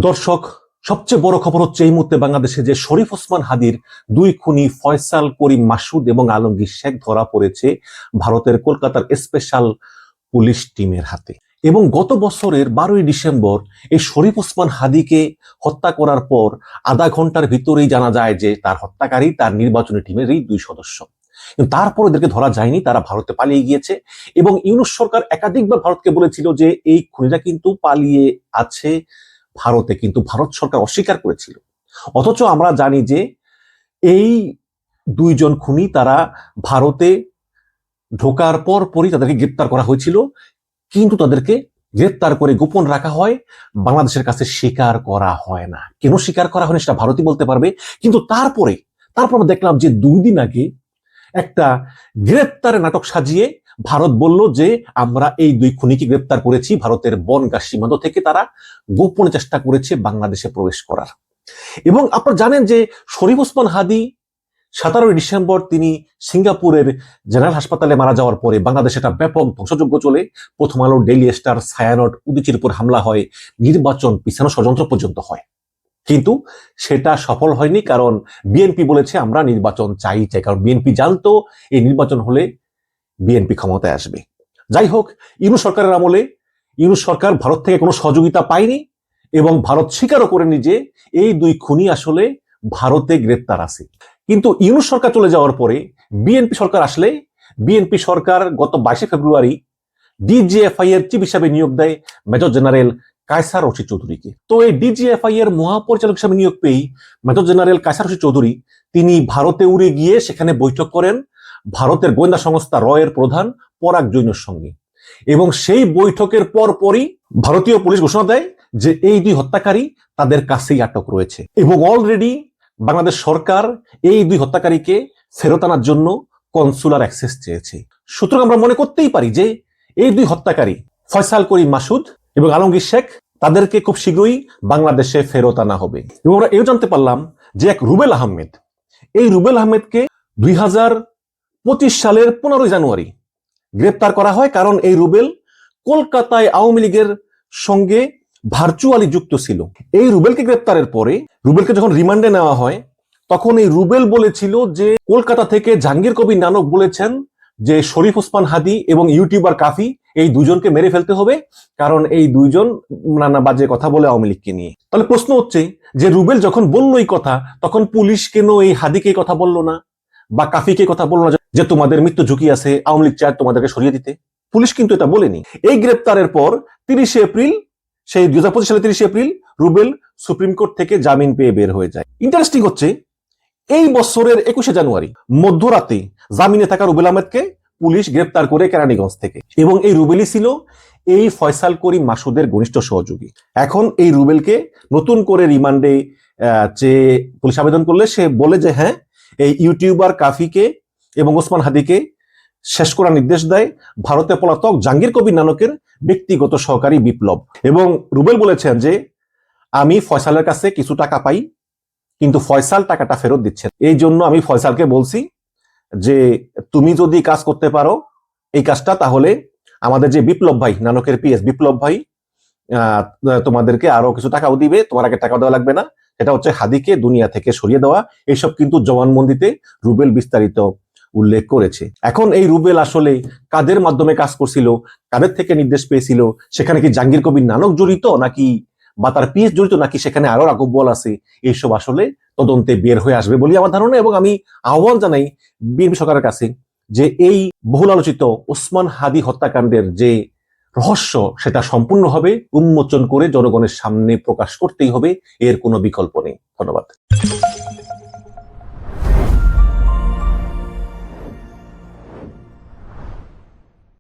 দর্শক, সবচেয়ে বড় খবর হচ্ছে এই মুহূর্তে বাংলাদেশে যে শরীফ ওসমান হাদির দুই খুনি ফয়সাল করিম মাসুদ এবং আলমগীর শেখ ধরা পড়েছে ভারতের কলকাতার স্পেশাল পুলিশ টিমের হাতে। এবং গত বছরের 12ই ডিসেম্বর এই শরীফ ওসমান হাদিকে হত্যা করার পর আধা ঘন্টার ভিতরেই জানা যায় যে তার হত্যাকারী তার নির্বাচনী টিমেরই দুই সদস্য। কিন্তু তারপর এদেরকে ধরা যায়নি, তারা ভারতে পালিয়ে গিয়েছে। এবং ইউনূস সরকার একাধিকবার ভারতকে বলেছিল যে এই খুনিরা কিন্তু পালিয়ে আছে ভারতে, কিন্তু ভারত সরকার অস্বীকার করেছিল। অথচ আমরা জানি যে এই দুইজন খুনি তারা ভারতে ঢোকার পরই তাদেরকে গ্রেপ্তার করা হয়েছিল, কিন্তু তাদেরকে গ্রেপ্তার করে গোপন রাখা হয়, বাংলাদেশের কাছে স্বীকার করা হয় না। কেন স্বীকার করা হয়নি সেটা ভারতই বলতে পারবে। কিন্তু তারপর আমরা দেখলাম যে 2 দিন আগে একটা গ্রেপ্তারের নাটক সাজিয়ে ভারত বলল যে আমরা এই দুই খুনিকে গ্রেপ্তার করেছি। ভারতের বনগাঁ সীমান্ত থেকে তারা গোপনে চেষ্টা করেছে বাংলাদেশে প্রবেশ করার। এবং আপনারা জানেন যে শরীফ ওসমান হাদি 17ই ডিসেম্বর তিনি সিঙ্গাপুরের জেনারেল হাসপাতালে মারা যাওয়ার পরে বাংলাদেশে একটা ব্যাপক ধ্বংসযজ্ঞ চলে। প্রথম আলো, ডেইলি স্টার, ছায়ানট, উদীচীর উপর হামলা হয়, নির্বাচন পিছানো ষড়যন্ত্র পর্যন্ত হয়। কিন্তু সেটা সফল হয়নি, কারণ বিএনপি বলেছে আমরা নির্বাচন চাই। কারণ বিএনপি জানতো এই নির্বাচন হলে বিএনপি ক্ষমতায় আসবে। যাই হোক, ইউনূস সরকারের আমলে ইউনূস সরকার ভারত থেকে কোনো সহযোগিতা পায়নি এবং ভারত স্বীকারও করেনি যে এই দুই খুনি আসলে ভারতে গ্রেপ্তার আছে। কিন্তু ইউনূস সরকার চলে যাওয়ার পরে বিএনপি সরকার আসলে বিএনপি সরকার গত 22 ফেব্রুয়ারি ডিজিএফআই এর চিফ হিসাবে নিয়োগ দেয় মেজর জেনারেল কায়সার রশিদ চৌধুরীকে। তো এই ডিজিএফআই এর মহাপরিচালক হিসাবে নিয়োগ পেয়ে মেজর জেনারেল কায়সার রশিদ চৌধুরী তিনি ভারতে উড়ে গিয়ে সেখানে বৈঠক করেন ভারতের গোয়েন্দা সংস্থা রয়ের প্রধান পরাগ জৈনের সঙ্গে। এবং সেই বৈঠকের পরই ভারতীয় পুলিশ ঘোষণা দেয় যে এই দুই হত্যাকারী তাদের কাছেই আটক রয়েছে এবং অলরেডি বাংলাদেশ সরকার এই দুই হত্যাকারীকে ফেরত আনার জন্য কনসুলার অ্যাক্সেস চেয়েছে। সুতরাং আমরা মনে করতেই পারি যে এই দুই হত্যাকারী ফয়সাল করিম মাসুদ এবং আলমগীর শেখ তাদেরকে খুব শীঘ্রই বাংলাদেশে ফেরত আনা হবে। এবং আমরা এও জানতে পারলাম যে এক রুবেল আহমেদ, এই রুবেল আহমেদকে 2025 সালের 15ই জানুয়ারি গ্রেপ্তার করা হয়, কারণ এই রুবেল কলকাতায় আওয়ামী লীগের সঙ্গে ভার্চুয়ালি যুক্ত ছিল। এই রুবেলকে গ্রেপ্তারের পরে রুবেলকে যখন রিমান্ডে নেওয়া হয় তখন এই রুবেল বলেছিল যে কলকাতা থেকে জাহাঙ্গীর কবির নানক বলেছেন যে শরীফ ওসমান হাদি এবং ইউটিউবার কাফি এই দুজনকে মেরে ফেলতে হবে, কারণ এই দুইজন নানা বাজে কথা বলে আওয়ামী লীগকে নিয়ে। তাহলে প্রশ্ন হচ্ছে যে রুবেল যখন বলল এই কথা, তখন পুলিশ কেন এই হাদিকে কথা বললো না বা কাফিকে কথা বললো না যে তোমাদের মৃত্যু ঝুঁকি আছে, আওয়ামী লীগ চায় তোমাদেরকে সরিয়ে দিতে? পুলিশ কিন্তু এটা বলেনি। এই গ্রেপ্তারের পর 30 এপ্রিল, সেই 2025 সালে 30 এপ্রিল রুবেল সুপ্রিম কোর্ট থেকে জামিন পেয়ে বের হয়ে যায়। ইন্টারেস্টিং হচ্ছে এই বছরের 21শে জানুয়ারি মধ্যরাতে জামিনে থাকা রুবেল আহমেদকে পুলিশ গ্রেপ্তার করে কেরানীগঞ্জ থেকে। এবং এই রুবেলই ছিল এই ফয়সাল করিম মাসুদের ঘনিষ্ঠ সহযোগী। এখন এই রুবেলকে নতুন করে রিমান্ডে যে পুলিশ আবেদন করলে সে বলে যে হ্যাঁ, এই ইউটিউবার কাফিকে এবং ওসমান হাদিকে শেষ করার নির্দেশ দেয় ভারতে পলাতক জাহাঙ্গীর কবির নানকের ব্যক্তিগত সহকারী বিপ্লব। এবং রুবেল বলেছেন যে আমি ফয়সালের কাছে কিছু টাকা পাই, কিন্তু ফয়সাল টাকাটা ফেরত দিচ্ছে। এই জন্য আমি ফয়সালকে বলছি যে তুমি যদি কাজ করতে পারো এই কাজটা, তাহলে আমাদের যে বিপ্লব ভাই, নানকের পিএস বিপ্লব ভাই তোমাদেরকে আরো কিছু টাকাও দিবে, তোমার আগে টাকা দেওয়া লাগবে না। এটা হচ্ছে হাদিকে দুনিয়া থেকে সরিয়ে দেওয়া। এইসব কিন্তু জবানবন্দিতে রুবেল বিস্তারিত উল্লেখ করেছে। এখন এই রুবেল আসলে কাদের মাধ্যমে কাজ করছিল, কাদের থেকে নির্দেশ পেয়েছিল, সেখানে কি জাহাঙ্গীর কবির নানক জড়িত নাকি বা তার পিএস জড়িত নাকি সেখানে আরো রাঘববোয়াল আছে, এইসব আসলে তদন্তে বের হয়ে আসবে বলে আমার ধারণা। এবং আমি আহ্বান জানাই বিএনপি সরকারের কাছে যে এই বহুল আলোচিত ওসমান হাদি হত্যাকাণ্ডের যে রহস্য সেটা সম্পূর্ণভাবে উন্মোচন করে জনগণের সামনে প্রকাশ করতেই হবে, এর কোনো বিকল্প নেই। ধন্যবাদ।